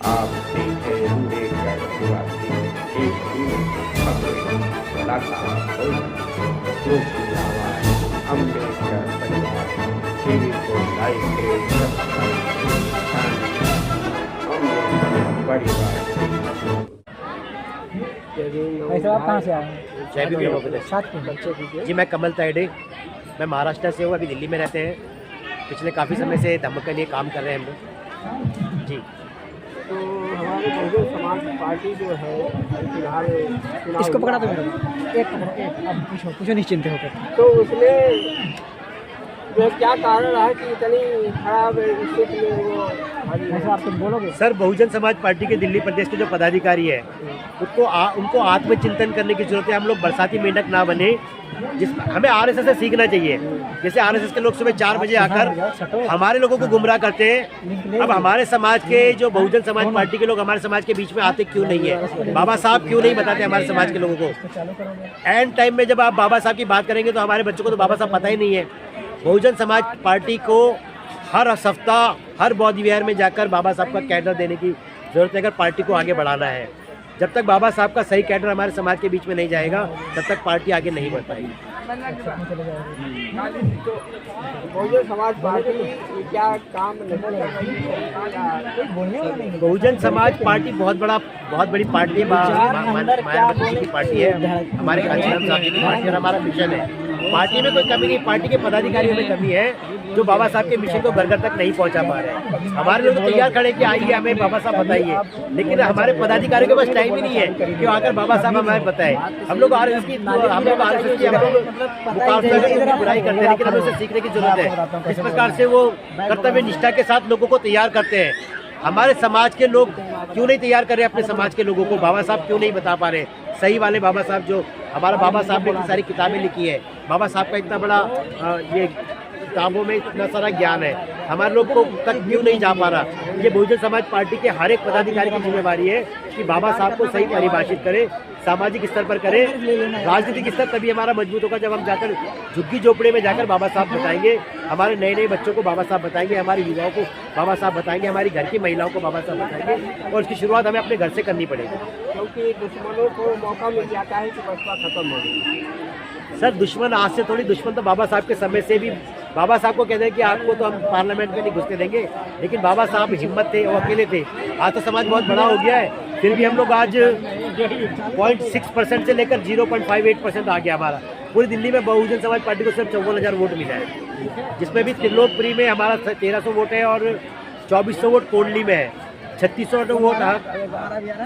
आप देख रहे अम्बेडकर निवासी एक खबरें लगातार जो की आवाज अम्बेडकर परिवार टीवी को लाइक करें, सब्सक्राइब अम्बेडकर परिवार। भाई आप कहाँ से आए हैं? जय भी भीम। साथ के बच्चे जी मैं कमल तायडे, मैं महाराष्ट्र से हूँ, अभी दिल्ली में रहते हैं। पिछले काफ़ी समय से धम्म के लिए काम कर रहे हैं हम लोग जी। तो हमारे बहुजन समाज पार्टी जो है फिलहाल इसको पकड़ा दो एक अब पूछो निश्चिंत होकर। तो उसमें जो क्या कारण रहा कि इतनी खराब स्थिति में वो आप तो बोलोगे? सर, बहुजन समाज पार्टी के दिल्ली प्रदेश के जो पदाधिकारी है उनको आत्मचिंतन करने की जरूरत है। हम लोग बरसाती मेंढक ना बने, हमें आरएसएस से सीखना चाहिए। जैसे आरएसएस के लोग सुबह 4 बजे आकर हमारे लोगों को गुमराह करते हैं, अब हमारे समाज के जो बहुजन समाज पार्टी के लोग हमारे समाज के बीच में आते क्यों नहीं है? बाबा साहब क्यों नहीं बताते हमारे समाज के लोगों को? एंड टाइम में जब आप बाबा साहब की बात करेंगे तो हमारे बच्चों को तो बाबा साहब पता ही नहीं है। बहुजन समाज पार्टी को हर सप्ताह हर बौद्ध विहार में जाकर बाबा साहब का कैडर देने की जरूरत है अगर पार्टी को आगे बढ़ाना है। जब तक बाबा साहब का सही कैडर हमारे समाज के बीच में नहीं जाएगा तब तक पार्टी आगे नहीं बढ़ पाएगी। बहुजन समाज पार्टी क्या काम बहुजन समाज पार्टी बहुत बड़ी पार्टी है, मायावती जी की पार्टी है, हमारे कांचीराम साहब जी की पार्टी और हमारा मिशन है। पार्टी में कोई कमी नहीं, पार्टी के पदाधिकारियों में कमी है जो बाबा साहब के मिशन को घर घर तक नहीं पहुंचा पा रहे हैं। हमारे लोग तैयार खड़े कि आइए हमें बाबा साहब बताइए, लेकिन हमारे पदाधिकारियों के पास टाइम ही नहीं है कि आकर बाबा साहब हमें बताए। हम लोग आरएसएस की बुराई करते हैं, लेकिन हमें उसे सीखने की जरूरत है। इस प्रकार से वो कर्तव्य निष्ठा के साथ लोगों को तैयार करते हैं। हमारे समाज के लोग क्यों नहीं तैयार कर रहे अपने समाज के लोगों को? बाबा साहब क्यों नहीं बता पा रहे सही वाले बाबा साहब? जो हमारा बाबा साहब ने इतनी सारी किताबें लिखी है, बाबा साहब का इतना बड़ा ये किताबों में इतना सारा ज्ञान है, हमारे लोग को तक क्यों नहीं जा पा रहा? ये बहुजन समाज पार्टी के हर एक पदाधिकारी की जिम्मेवारी है कि बाबा साहब को सही परिभाषित करे, सामाजिक स्तर पर करे, राजनीतिक स्तर तभी हमारा मजबूत होगा जब हम जाकर झुग्गी झोपड़े में जाकर बाबा साहब बताएंगे, हमारे नए बच्चों को बाबा साहब बताएंगे, हमारे युवाओं को बाबा साहब बताएंगे, हमारी घर की महिलाओं को बाबा साहब बताएंगे। और इसकी शुरुआत हमें अपने घर से करनी पड़ेगी, क्योंकि दुश्मनों को मौका मिल जाता है कि बसपा खत्म हो गई। सर, दुश्मन आज से थोड़ी, दुश्मन तो बाबा साहब के समय से भी बाबा साहब को कहते हैं कि आपको तो हम पार्लियामेंट में नहीं घुसने देंगे, लेकिन बाबा साहब हिम्मत थे, वो अकेले थे। आज तो समाज बहुत बड़ा हो गया है, फिर भी हम लोग आज 0.6% से लेकर 0.58% आ गया हमारा। पूरी दिल्ली में बहुजन समाज पार्टी को सिर्फ 54,000 वोट मिला है, जिसमें भी त्रिलोकपुरी में हमारा 1300 वोट है और 2400 वोट कोंडली में है। 3600 वोट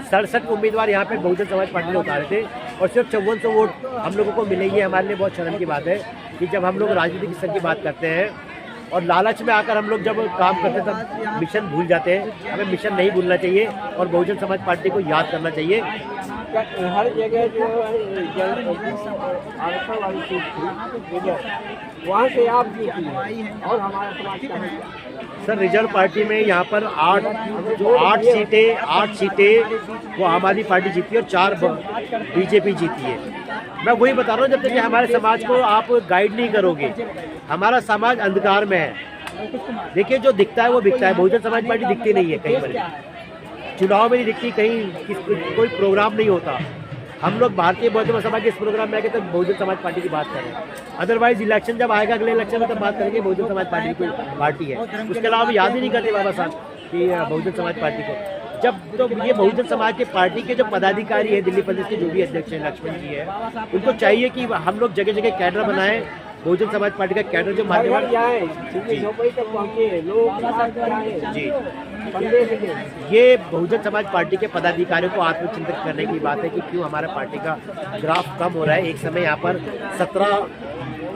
67 उम्मीदवार यहाँ पे बहुजन समाज पार्टी ने उतारे थे और सिर्फ 5400 वोट हम लोगों को मिले। ये हमारे लिए बहुत शर्म की बात है कि जब हम लोग राजनीतिक स्तर की बात करते हैं और लालच में आकर हम लोग जब काम करते हैं तब मिशन भूल जाते हैं। हमें मिशन नहीं भूलना चाहिए और बहुजन समाज पार्टी को याद करना चाहिए। हर जगह जो आरक्षण वाली सीट थी वहाँ से आप जीती और हमारा समाज का सर, रिजर्व पार्टी में यहाँ पर 8 सीटें वो आम आदमी पार्टी जीती है और 4 बीजेपी जीती है। मैं वही बता रहा हूँ, जब तक कि हमारे समाज को आप गाइड नहीं करोगे, हमारा समाज अंधकार में है। देखिए, जो दिखता है वो बिकता है। बहुजन समाज पार्टी दिखती नहीं है, कहीं पर चुनाव में नहीं दिखती, कहीं कोई प्रोग्राम नहीं होता। हम लोग भारतीय बौद्ध सभा के इस प्रोग्राम में आके तब बहुजन समाज पार्टी की बात करें, अदरवाइज इलेक्शन जब आएगा अगले इलेक्शन में तब बात करेंगे बहुजन समाज पार्टी की कोई पार्टी है। उसके अलावा हम याद ही नहीं करते बाबा साहब कि बहुजन समाज पार्टी को। जब तो ये बहुजन समाज के पार्टी के जो पदाधिकारी है दिल्ली प्रदेश के जो भी अध्यक्ष हैं, लक्ष्मण जी है, उनको चाहिए कि हम लोग जगह जगह कैडर बनाएं। बहुजन समाज पार्टी का कैडर जो माध्यम जी, ये बहुजन समाज पार्टी के पदाधिकारियों को आत्मचिंतन करने की बात है कि क्यों हमारा पार्टी का ग्राफ कम हो रहा है। एक समय यहाँ पर 17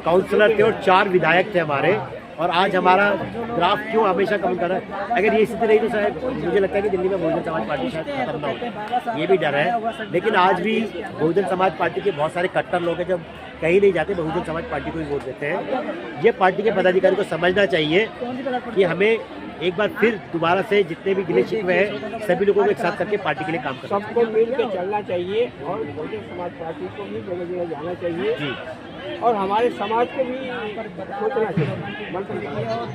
काउंसलर थे और 4 विधायक थे हमारे, और आज हमारा ग्राफ क्यों हमेशा कम कर रहा है? अगर ये स्थिति रही तो शायद मुझे लगता है कि दिल्ली में बहुजन समाज पार्टी शायद खत्म ना हो, ये भी डर है। लेकिन आज भी बहुजन समाज पार्टी के बहुत सारे कट्टर लोग हैं, जब कहीं नहीं जाते बहुजन समाज पार्टी को ही वोट देते हैं। ये पार्टी के पदाधिकारी को समझना चाहिए कि हमें एक बार फिर दोबारा से जितने भी गिले शिकवे हैं सभी लोगों को एक साथ करके पार्टी के लिए काम करना, सबको मिल के चलना चाहिए और बहुजन समाज पार्टी को भी जगह जगह जाना चाहिए। जी। और हमारे समाज को भी सोचना चाहिए।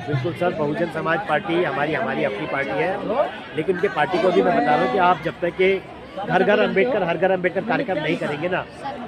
बिल्कुल सर, बहुजन समाज पार्टी हमारी अपनी पार्टी है, लेकिन उनके पार्टी को भी मैं बता रहा हूँ कि आप जब तक के घर घर अम्बेडकर कार्यक्रम नहीं करेंगे ना,